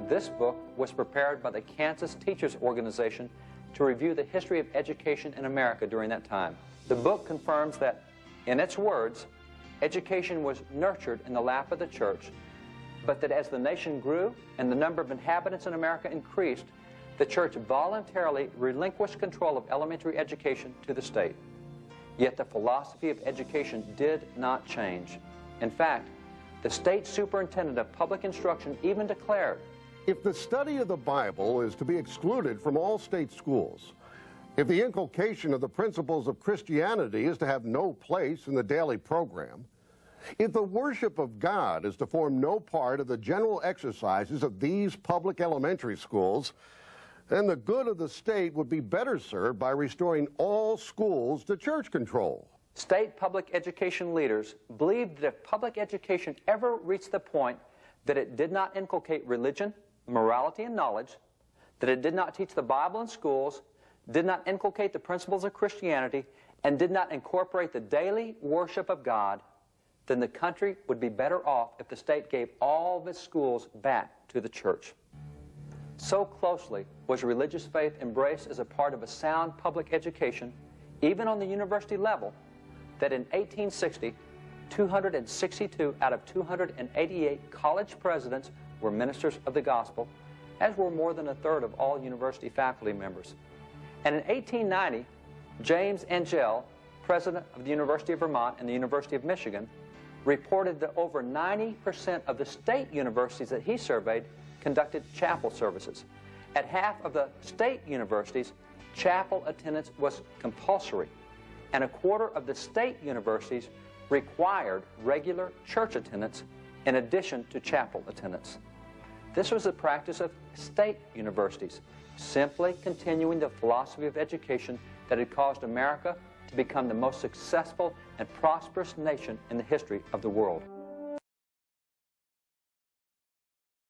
this book was prepared by the Kansas Teachers Organization to review the history of education in America during that time. The book confirms that, in its words, education was nurtured in the lap of the church, but that as the nation grew and the number of inhabitants in America increased, the church voluntarily relinquished control of elementary education to the state. Yet the philosophy of education did not change. In fact, the state superintendent of public instruction even declared, if the study of the Bible is to be excluded from all state schools, if the inculcation of the principles of Christianity is to have no place in the daily program, if the worship of God is to form no part of the general exercises of these public elementary schools, then the good of the state would be better served by restoring all schools to church control. State public education leaders believed that if public education ever reached the point that it did not inculcate religion, morality, and knowledge, that it did not teach the Bible in schools, did not inculcate the principles of Christianity, and did not incorporate the daily worship of God, then the country would be better off if the state gave all of its schools back to the church. So closely was religious faith embraced as a part of a sound public education, even on the university level, that in 1860, 262 out of 288 college presidents were ministers of the gospel, as were more than a third of all university faculty members. And in 1890, James Angell, president of the University of Vermont and the University of Michigan, reported that over 90% of the state universities that he surveyed conducted chapel services. At half of the state universities, chapel attendance was compulsory, and a quarter of the state universities required regular church attendance in addition to chapel attendance. This was the practice of state universities, simply continuing the philosophy of education that had caused America to become the most successful and prosperous nation in the history of the world.